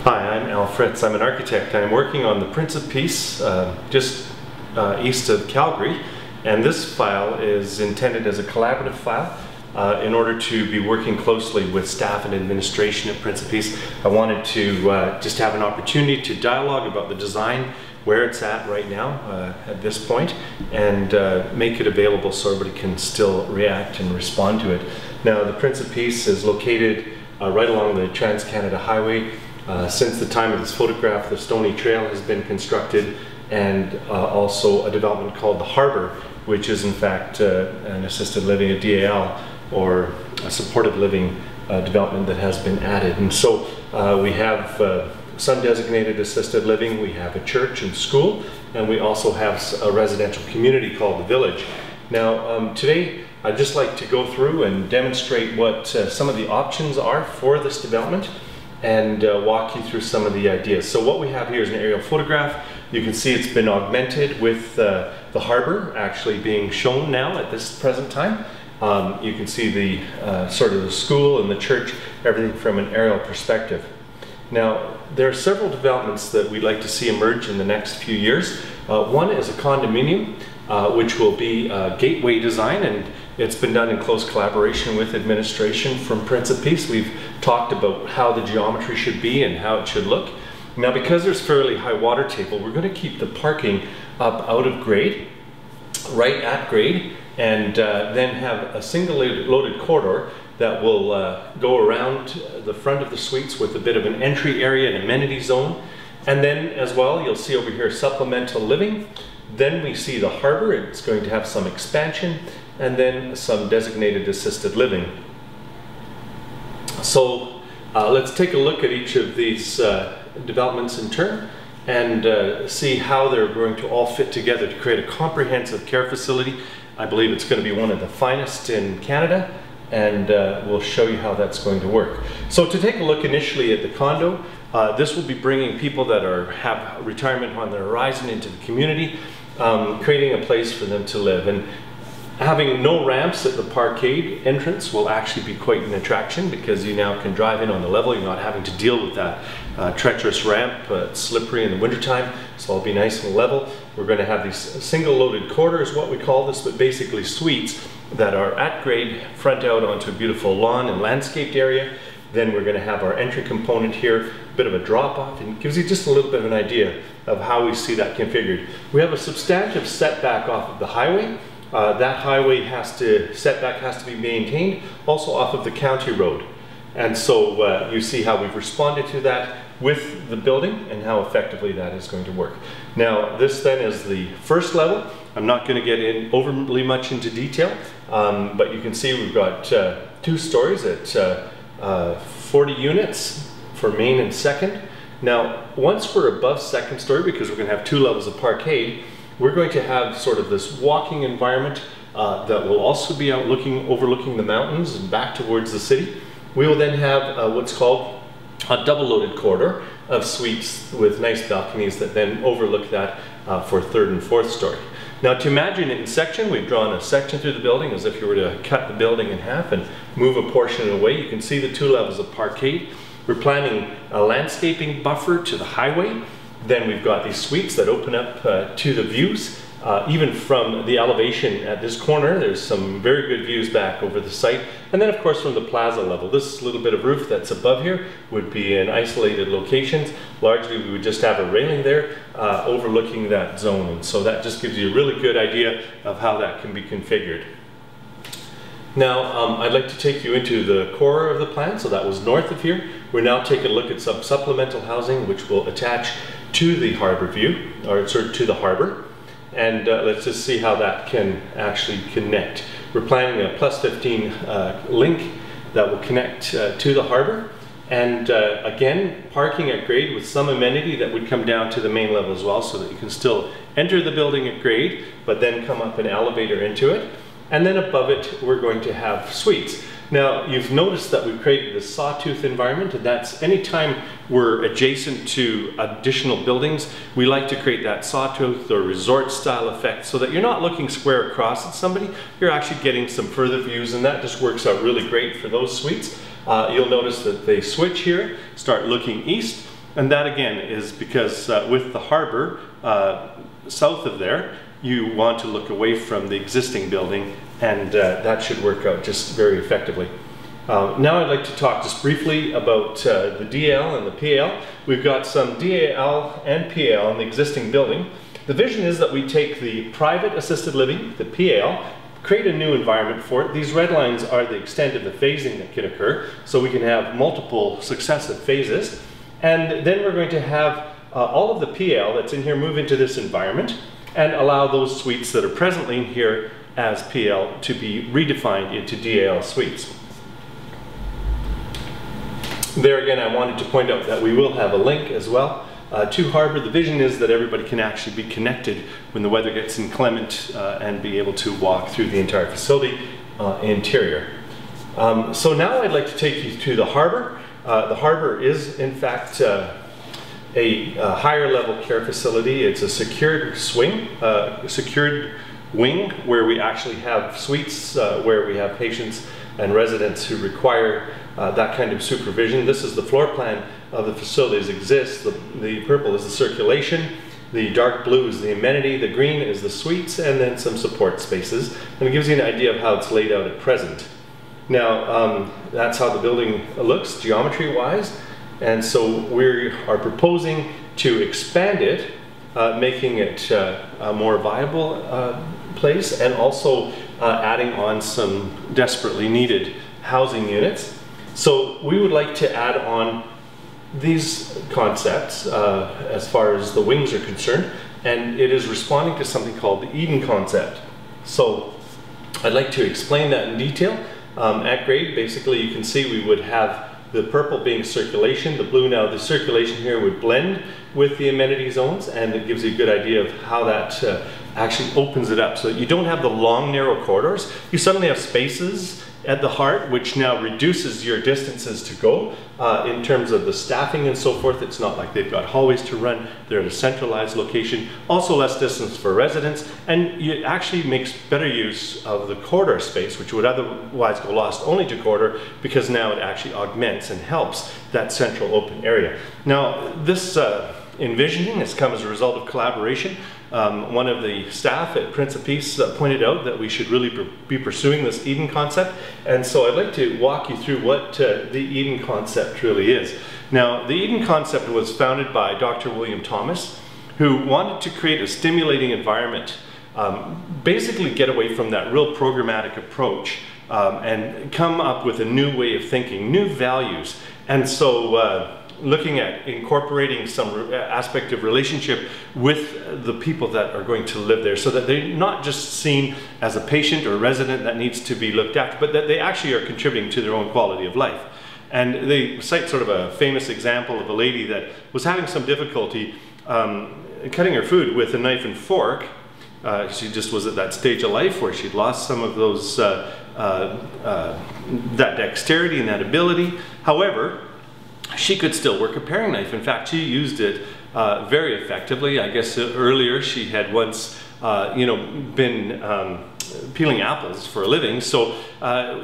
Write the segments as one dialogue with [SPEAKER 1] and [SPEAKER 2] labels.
[SPEAKER 1] Hi, I'm Al Fritz. I'm an architect. I'm working on the Prince of Peace just east of Calgary, and this file is intended as a collaborative file in order to be working closely with staff and administration at Prince of Peace. I wanted to just have an opportunity to dialogue about the design, where it's at right now at this point, and make it available so everybody can still react and respond to it. Now, the Prince of Peace is located right along the Trans-Canada Highway. Since the time of this photograph, the Stoney Trail has been constructed, and also a development called the Harbour, which is in fact an assisted living, a DAL, or a supported living development that has been added. And so we have some designated assisted living, we have a church and school, and we also have a residential community called the Village. Now today I'd just like to go through and demonstrate what some of the options are for this development, and walk you through some of the ideas. So what we have here is an aerial photograph. You can see it's been augmented with the harbour actually being shown now at this present time. You can see the sort of the school and the church, everything from an aerial perspective. Now, there are several developments that we'd like to see emerge in the next few years. One is a condominium, which will be a gateway design, and it's been done in close collaboration with administration from Prince of Peace. We've talked about how the geometry should be and how it should look. Now, because there's fairly high water table, we're going to keep the parking up out of grade, right at grade, and then have a single loaded corridor that will go around the front of the suites with a bit of an entry area and amenity zone. And then as well, you'll see over here supplemental living. Then we see the harbour. It's going to have some expansion, and then some designated assisted living. So let's take a look at each of these developments in turn and see how they're going to all fit together to create a comprehensive care facility. I believe it's going to be one of the finest in Canada, and we'll show you how that's going to work. So to take a look initially at the condo, this will be bringing people that have retirement on the horizon into the community, creating a place for them to live. And having no ramps at the parkade entrance will actually be quite an attraction, because you now can drive in on the level. You're not having to deal with that treacherous ramp. It's slippery in the wintertime, so it'll be nice and level. We're going to have these single loaded corridors, what we call this, but basically suites that are at grade, front out onto a beautiful lawn and landscaped area. Then we're going to have our entry component here, a bit of a drop off, and it gives you just a little bit of an idea of how we see that configured. We have a substantive setback off of the highway. That highway setback has to be maintained, also off of the county road. And so you see how we've responded to that with the building and how effectively that is going to work. Now, this then is the first level. I'm not going to get in overly much into detail, but you can see we've got 2 stories at 40 units for main and second. Now, once we're above second story, because we're going to have 2 levels of parkade, we're going to have sort of this walking environment that will also be out overlooking the mountains and back towards the city. We will then have what's called a double loaded corridor of suites with nice balconies that then overlook that for 3rd and 4th story. Now, to imagine it in section, we've drawn a section through the building as if you were to cut the building in half and move a portion away. You can see the 2 levels of parkade. We're planning a landscaping buffer to the highway. Then we've got these suites that open up to the views. Even from the elevation at this corner, there's some very good views back over the site. And then of course from the plaza level, this little bit of roof that's above here would be in isolated locations. Largely we would just have a railing there overlooking that zone. And so that just gives you a really good idea of how that can be configured. Now, I'd like to take you into the core of the plan. So that was north of here. We're now taking a look at some supplemental housing which will attach to the harbor view, or sort of to the harbor. And let's just see how that can actually connect. We're planning a +15 link that will connect to the harbor. And again, parking at grade with some amenity that would come down to the main level as well, so that you can still enter the building at grade, but then come up an elevator into it. And then above it, we're going to have suites. Now, you've noticed that we've created this sawtooth environment, and that's anytime we're adjacent to additional buildings, we like to create that sawtooth or resort style effect so that you're not looking square across at somebody, you're actually getting some further views, and that just works out really great for those suites. You'll notice that they switch here, start looking east, And that again is because with the harbor south of there, you want to look away from the existing building, and that should work out just very effectively. Now I'd like to talk just briefly about the DL and the PL. We've got some DL and PL in the existing building. The vision is that we take the private assisted living, the PL, create a new environment for it. These red lines are the extent of the phasing that can occur, so we can have multiple successive phases. And then we're going to have all of the PL that's in here move into this environment and allow those suites that are presently in here as PL to be redefined into DL suites. There again, I wanted to point out that we will have a link as well to Harbor. The vision is that everybody can actually be connected when the weather gets inclement and be able to walk through the entire facility interior. So now I'd like to take you to the Harbor. The Harbor is in fact a higher level care facility. It's a secured secured wing where we actually have suites where we have patients and residents who require that kind of supervision. This is the floor plan of the facilities exists. The purple is the circulation, the dark blue is the amenity, the green is the suites, and then some support spaces. And it gives you an idea of how it's laid out at present. Now, that's how the building looks geometry-wise. And so we are proposing to expand it, making it a more viable place, and also adding on some desperately needed housing units. So we would like to add on these concepts as far as the wings are concerned, and it is responding to something called the Eden concept. So I'd like to explain that in detail. At grade, basically you can see we would have the purple being circulation, the blue now, the circulation here would blend with the amenity zones, and it gives you a good idea of how that actually opens it up so that you don't have the long narrow corridors. You suddenly have spaces at the heart, which now reduces your distances to go in terms of the staffing and so forth. It's not like they've got hallways to run, they're at a centralized location. Also less distance for residents, and it actually makes better use of the corridor space, which would otherwise go lost only to corridor, because now it actually augments and helps that central open area. Now this envisioning has come as a result of collaboration. One of the staff at Prince of Peace pointed out that we should really be pursuing this Eden concept, and so I'd like to walk you through what the Eden concept really is. Now, the Eden concept was founded by Dr. William Thomas, who wanted to create a stimulating environment, basically get away from that real programmatic approach and come up with a new way of thinking, new values. And so looking at incorporating some aspect of relationship with the people that are going to live there, so that they're not just seen as a patient or resident that needs to be looked after, but that they actually are contributing to their own quality of life. And they cite sort of a famous example of a lady that was having some difficulty cutting her food with a knife and fork. She just was at that stage of life where she'd lost some of those that dexterity and that ability. However, she could still work a paring knife. In fact, she used it very effectively. I guess earlier she had once, been peeling apples for a living. So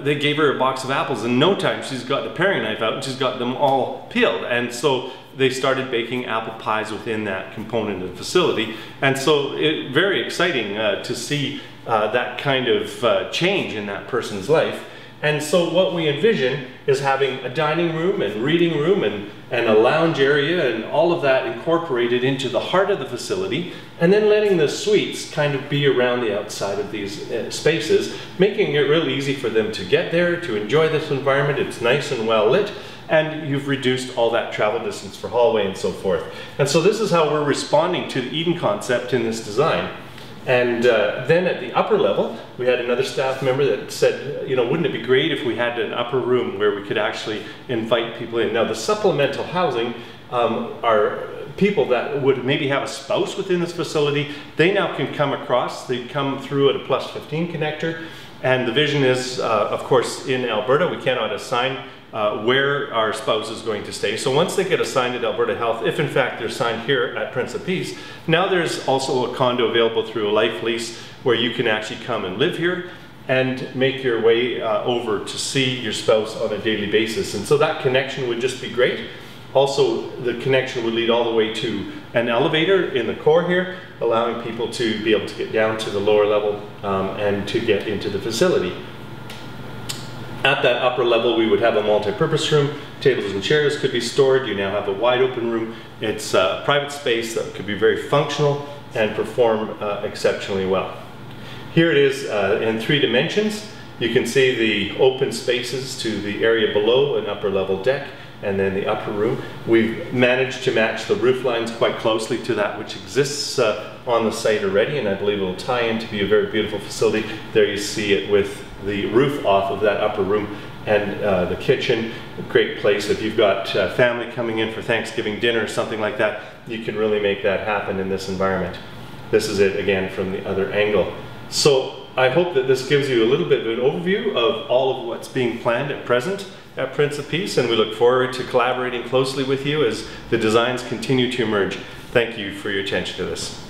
[SPEAKER 1] they gave her a box of apples. In no time, she's got the paring knife out and she's got them all peeled. And so they started baking apple pies within that component of the facility. And so very exciting to see that kind of change in that person's life. And so what we envision is having a dining room and reading room and a lounge area and all of that incorporated into the heart of the facility, and then letting the suites kind of be around the outside of these spaces, making it really easy for them to get there, to enjoy this environment. It's nice and well lit, and you've reduced all that travel distance for hallway and so forth. And so this is how we're responding to the Eden concept in this design. And then at the upper level, we had another staff member that said, wouldn't it be great if we had an upper room where we could actually invite people in? Now, the supplemental housing are people that would maybe have a spouse within this facility. They now can come across. They come through at a +15 connector. And the vision is, of course, in Alberta, we cannot assign where our spouse is going to stay. So once they get assigned at Alberta Health, if in fact they're assigned here at Prince of Peace, now there's also a condo available through a life lease where you can actually come and live here and make your way over to see your spouse on a daily basis. And so that connection would just be great. Also, the connection would lead all the way to an elevator in the core here, allowing people to be able to get down to the lower level and to get into the facility. At that upper level, we would have a multi-purpose room. Tables and chairs could be stored. You now have a wide open room. It's a private space that could be very functional and perform exceptionally well. Here it is in 3 dimensions. You can see the open spaces to the area below an upper level deck and then the upper room. We've managed to match the roof lines quite closely to that which exists on the site already, and I believe it will tie in to be a very beautiful facility. There you see it with the roof off of that upper room and the kitchen. A great place if you've got family coming in for Thanksgiving dinner or something like that. You can really make that happen in this environment. This is it again from the other angle. So I hope that this gives you a little bit of an overview of all of what's being planned at present at Prince of Peace, and we look forward to collaborating closely with you as the designs continue to emerge. Thank you for your attention to this.